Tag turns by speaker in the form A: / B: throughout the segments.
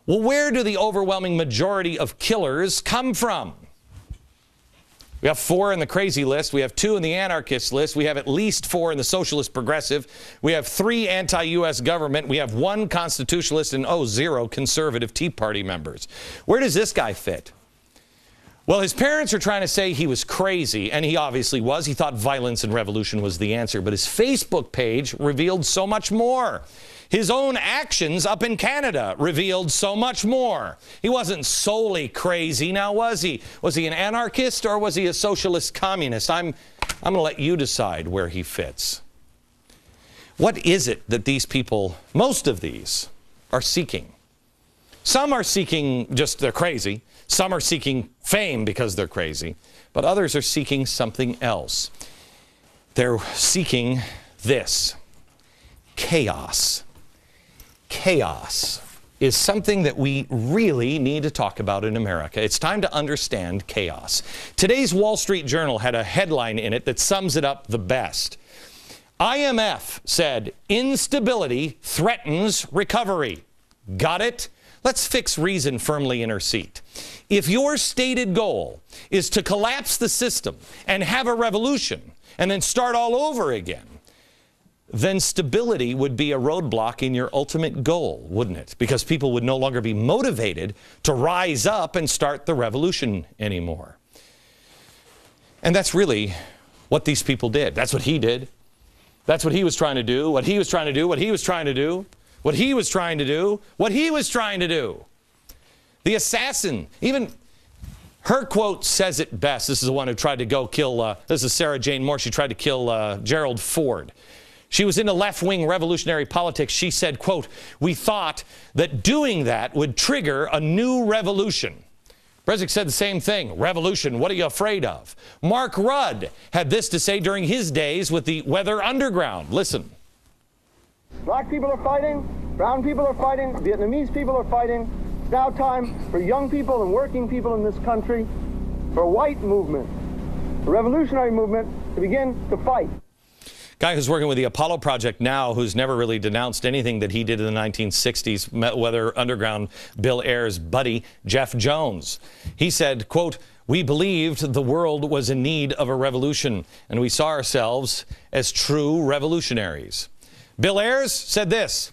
A: Well, where do the overwhelming majority of killers come from? We have 4 in the crazy list. We have 2 in the anarchist list. We have at least 4 in the socialist progressive. We have 3 anti-U.S. government. We have 1 constitutionalist and 0 conservative Tea Party members. Where does this guy fit? Well, his parents are trying to say he was crazy, and he obviously was. He thought violence and revolution was the answer, but his Facebook page revealed so much more. His own actions up in Canada revealed so much more. He wasn't solely crazy, now was he? Was he an anarchist or was he a socialist communist? I'm going to let you decide where he fits. What is it that these people, most of these, are seeking? Some are seeking just they're crazy. Some are seeking fame because they're crazy. But others are seeking something else. They're seeking this: chaos. Chaos is something that we really need to talk about in America. It's time to understand chaos. Today's Wall Street Journal had a headline in it that sums it up the best. IMF said instability threatens recovery. Got it? Let's fix reason firmly in her seat. If your stated goal is to collapse the system and have a revolution and then start all over again, then stability would be a roadblock in your ultimate goal, wouldn't it? Because people would no longer be motivated to rise up and start the revolution anymore. And that's really what these people did. That's what he did. That's what he was trying to do, what he was trying to do, what he was trying to do, what he was trying to do, what he was trying to do. The assassin, even her quote says it best. This is the one who tried to go kill, this is Sarah Jane Moore. She tried to kill Gerald Ford. She was into left-wing revolutionary politics. She said, quote, "We thought that doing that would trigger a new revolution." Brezek said the same thing. Revolution, what are you afraid of? Mark Rudd had this to say during his days with the Weather Underground. Listen.
B: Black people are fighting, brown people are fighting, Vietnamese people are fighting. It's now time for young people and working people in this country, for a white movement, a revolutionary movement, to begin to fight.
A: Guy who's working with the Apollo Project now, who's never really denounced anything that he did in the 1960s, Weather Underground, Bill Ayers' buddy, Jeff Jones. He said, quote, "We believed the world was in need of a revolution, and we saw ourselves as true revolutionaries." Bill Ayers said this: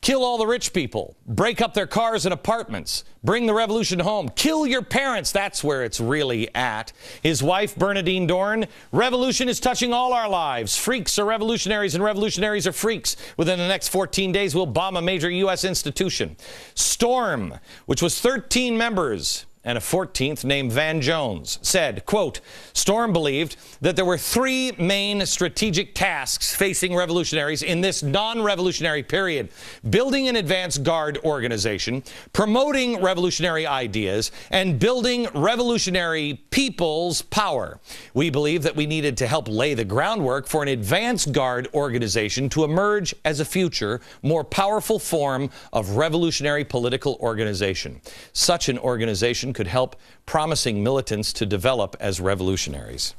A: "Kill all the rich people, break up their cars and apartments, bring the revolution home, kill your parents, that's where it's really at." His wife, Bernadine Dorn, "Revolution is touching all our lives. Freaks are revolutionaries and revolutionaries are freaks. Within the next 14 days, we'll bomb a major U.S. institution." Storm, which was 13 members, and a 14th named Van Jones, said, quote, "Storm believed that there were 3 main strategic tasks facing revolutionaries in this non-revolutionary period: building an advance guard organization, promoting revolutionary ideas, and building revolutionary people's power. We believe that we needed to help lay the groundwork for an advance guard organization to emerge as a future, more powerful form of revolutionary political organization. Such an organization could help promising militants to develop as revolutionaries."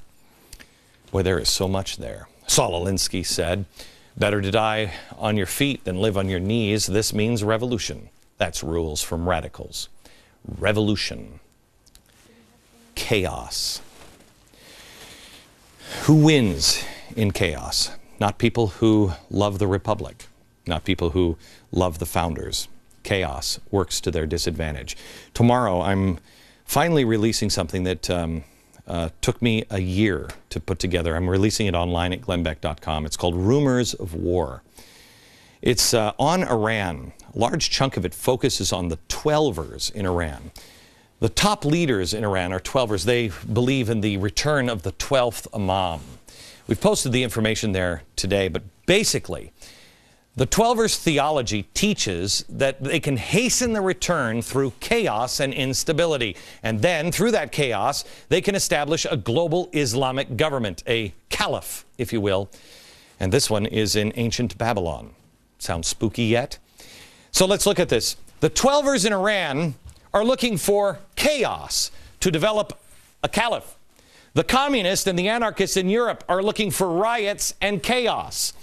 A: Boy, there is so much there. Saul Alinsky said, "Better to die on your feet than live on your knees. This means revolution." That's rules from radicals. Revolution. Chaos. Who wins in chaos? Not people who love the Republic, not people who love the founders. Chaos works to their disadvantage. Tomorrow, I'm finally releasing something that took me a year to put together. I'm releasing it online at glennbeck.com. It's called Rumors of War. It's on Iran. A large chunk of it focuses on the Twelvers in Iran. The top leaders in Iran are Twelvers. They believe in the return of the 12th Imam. We've posted the information there today, but basically, the Twelvers' theology teaches that they can hasten the return through chaos and instability. And then, through that chaos, they can establish a global Islamic government, a caliph, if you will. And this one is in ancient Babylon. Sounds spooky yet? So let's look at this. The Twelvers in Iran are looking for chaos to develop a caliph. The communists and the anarchists in Europe are looking for riots and chaos.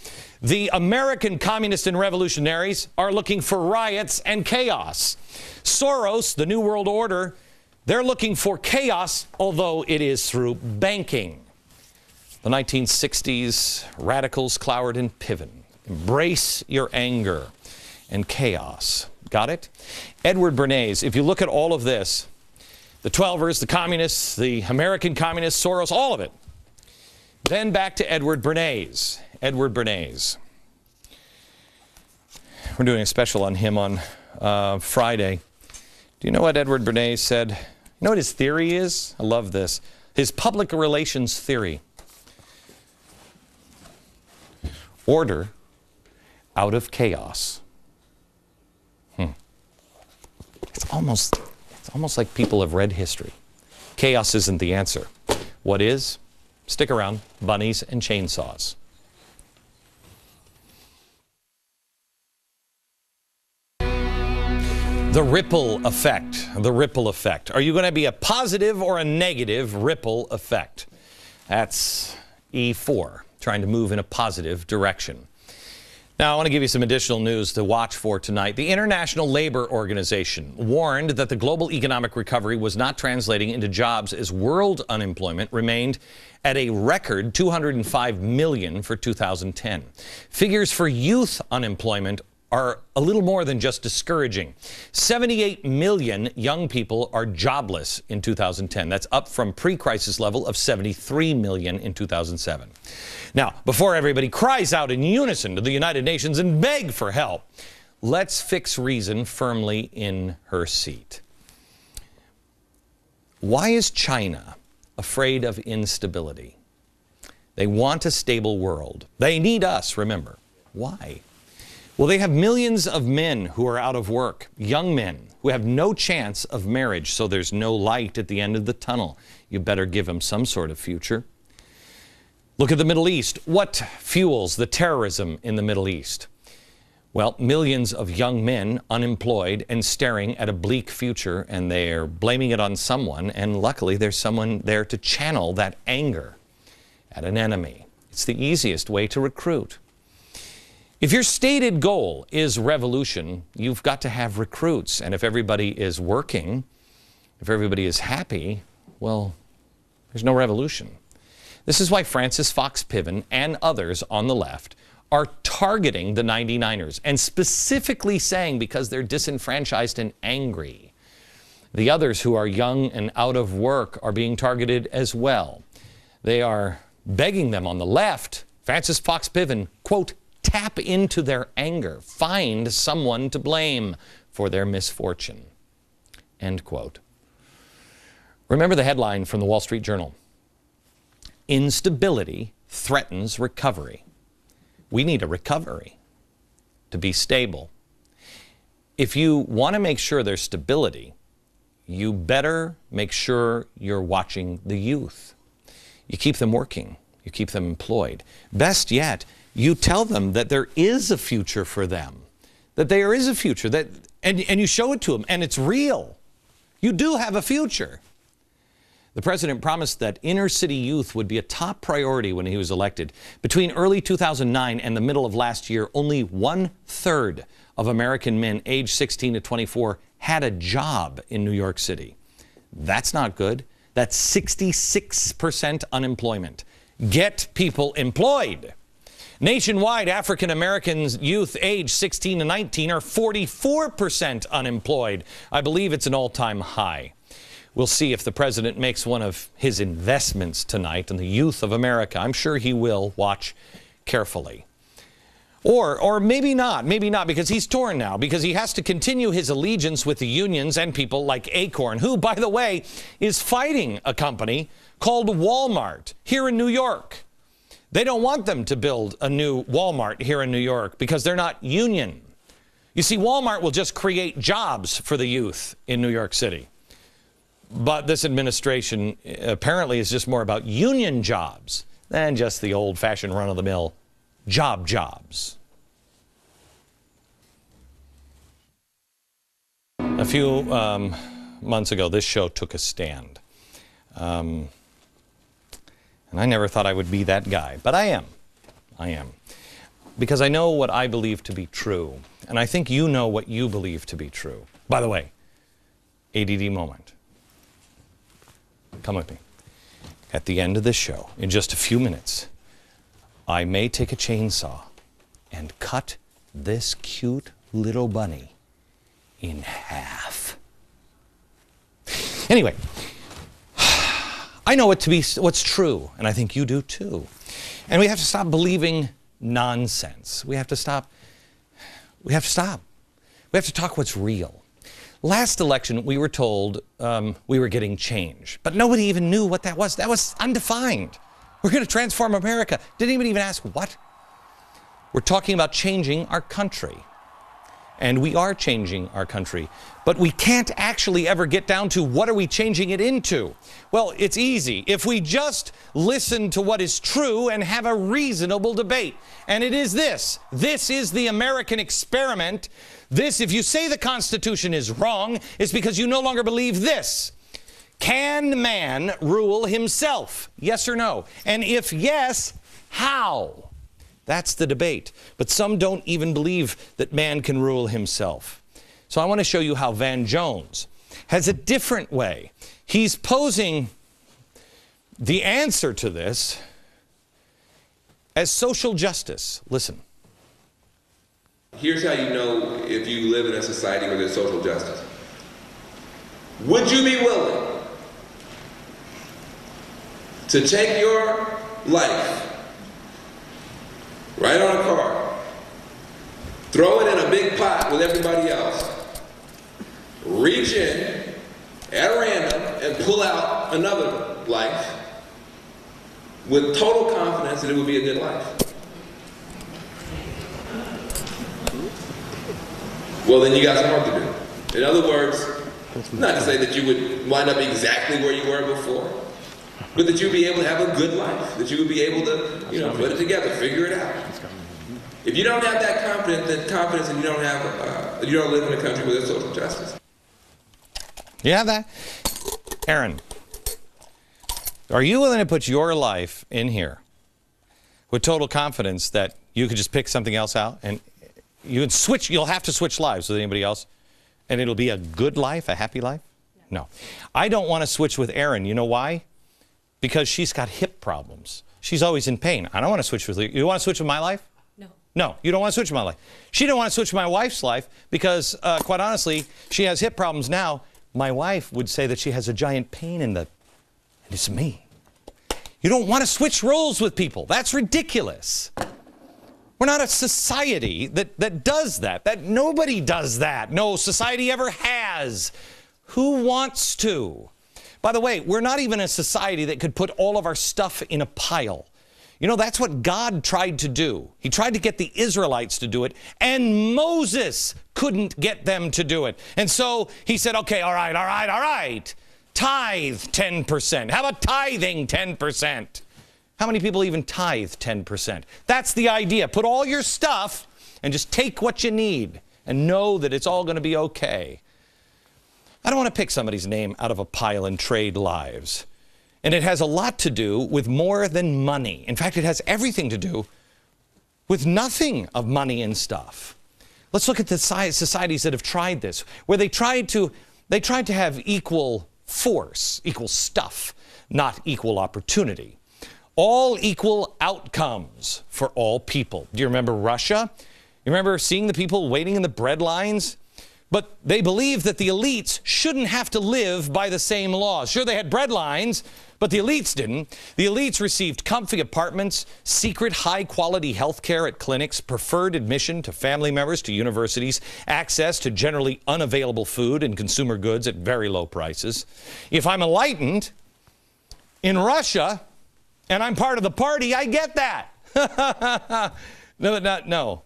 A: The American communists and revolutionaries are looking for riots and chaos. Soros, the New World Order, they're looking for chaos, although it is through banking. The 1960s radicals Cloward and Piven. Embrace your anger and chaos. Got it? Edward Bernays, if you look at all of this, the Twelvers, the communists, the American communists, Soros, all of it. Then back to Edward Bernays. Edward Bernays. We're doing a special on him on Friday. Do you know what Edward Bernays said? You know what his theory is? I love this. His public relations theory. Order out of chaos. It's almost like people have read history. Chaos isn't the answer. What is? Stick around. Bunnies and chainsaws. The ripple effect. The ripple effect. Are you going to be a positive or a negative ripple effect? That's E4, trying to move in a positive direction. Now, I want to give you some additional news to watch for tonight. The International Labor Organization warned that the global economic recovery was not translating into jobs as world unemployment remained at a record 205 million for 2010. Figures for youth unemployment are a little more than just discouraging. 78 million young people are jobless in 2010. That's up from pre-crisis level of 73 million in 2007. Now, before everybody cries out in unison to the United Nations and beg for help, let's fix reason firmly in her seat. Why is China afraid of instability? They want a stable world. They need us, remember. Why? Well, they have millions of men who are out of work, young men who have no chance of marriage, so there's no light at the end of the tunnel. You better give them some sort of future. Look at the Middle East. What fuels the terrorism in the Middle East? Well, millions of young men unemployed and staring at a bleak future, and they're blaming it on someone, and luckily there's someone there to channel that anger at an enemy. It's the easiest way to recruit. If your stated goal is revolution, you've got to have recruits. And if everybody is working, if everybody is happy, well, there's no revolution. This is why Francis Fox Piven and others on the left are targeting the 99ers and specifically saying because they're disenfranchised and angry. The others who are young and out of work are being targeted as well. They are begging them on the left, Francis Fox Piven, quote, tap into their anger, find someone to blame for their misfortune, end quote. Remember the headline from the Wall Street Journal. Instability threatens recovery. We need a recovery to be stable. If you want to make sure there's stability, you better make sure you're watching the youth. You keep them working. You keep them employed. Best yet, you tell them that there is a future for them, that there is a future, and you show it to them, and it's real. You do have a future. The president promised that inner city youth would be a top priority when he was elected. Between early 2009 and the middle of last year, only 1/3 of American men aged 16 to 24 had a job in New York City. That's not good. That's 66% unemployment. Get people employed. Nationwide, African Americans youth aged 16 to 19 are 44% unemployed. I believe it's an all-time high. We'll see if the president makes one of his investments tonight in the youth of America. I'm sure he will. Watch carefully. Or maybe not, because he's torn now, because he has to continue his allegiance with the unions and people like Acorn, who, by the way, is fighting a company called Walmart here in New York. They don't want them to build a new Walmart here in New York because they're not union. You see, Walmart will just create jobs for the youth in New York City. But this administration apparently is just more about union jobs than just the old-fashioned run-of-the-mill jobs. A few months ago, this show took a stand. And I never thought I would be that guy, but I am. because I know what I believe to be true, and I think you know what you believe to be true. By the way, ADD moment. Come with me. At the end of this show, in just a few minutes, I may take a chainsaw and cut this cute little bunny in half. Anyway, I know it to be what's true, and I think you do too. And we have to stop believing nonsense. We have to stop. We have to talk what's real. Last election, we were told we were getting change, but nobody even knew what that was. That was undefined. We're going to transform America. Didn't anybody even ask what? We're talking about changing our country. And we are changing our country. But we can't actually ever get down to what are we changing it into? Well, it's easy. If we just listen to what is true and have a reasonable debate. And it is this. This is the American experiment. This, if you say the Constitution is wrong, it's because you no longer believe this. Can man rule himself? Yes or no? And if yes, how? That's the debate. But some don't even believe that man can rule himself. So I want to show you how Van Jones has a different way. He's posing the answer to this as social justice. Listen.
C: Here's how you know if you live in a society where there's social justice. Would you be willing to take your life, write on a card, throw it in a big pot with everybody else, reach in at random and pull out another life with total confidence that it would be a good life? Well, then you got some work to do. In other words, not to say that you would wind up exactly where you were before, but that you'd be able to have a good life, that you would be able to, put it together, figure it out. If you don't have that confidence and you don't live in a country where there's social justice.
A: You have that? Aaron, are you willing to put your life in here with total confidence that you could just pick something else out and you'll have to switch lives with anybody else and it'll be a good life, a happy life? No. I don't want to switch with Aaron. You know why? Because she's got hip problems. She's always in pain. I don't want to switch with you. You want to switch with my life?
D: No.
A: No, you don't want to switch with my life. She don't want to switch with my wife's life because, quite honestly, she has hip problems now. My wife would say that she has a giant pain in and it's me. You don't want to switch roles with people. That's ridiculous. We're not a society that does that. That nobody does that. No society ever has. Who wants to? By the way, we're not even a society that could put all of our stuff in a pile. You know, that's what God tried to do. He tried to get the Israelites to do it, and Moses couldn't get them to do it. And so he said, okay, all right. Tithe 10%. How about tithing 10%? How many people even tithe 10%? That's the idea. Put all your stuff and just take what you need and know that it's all going to be okay. I don't want to pick somebody's name out of a pile and trade lives. And it has a lot to do with more than money. In fact, it has everything to do with nothing of money and stuff. Let's look at the societies that have tried this, where they tried to have equal force, equal stuff, not equal opportunity. All equal outcomes for all people. Do you remember Russia? You remember seeing the people waiting in the bread lines? But they believed that the elites shouldn't have to live by the same laws. Sure, they had bread lines, but the elites didn't. The elites received comfy apartments, secret high-quality health care at clinics, preferred admission to family members to universities, access to generally unavailable food and consumer goods at very low prices. If I'm enlightened in Russia and I'm part of the party, I get that. No.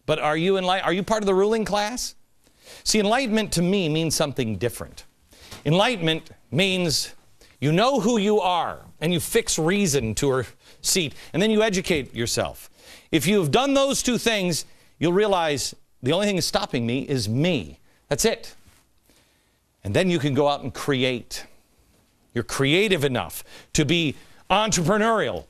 A: But are you part of the ruling class? See, enlightenment to me means something different. Enlightenment means you know who you are and you fix reason to her seat and then you educate yourself. If you've done those two things, you'll realize the only thing that's stopping me is me. That's it. And then you can go out and create. You're creative enough to be entrepreneurial.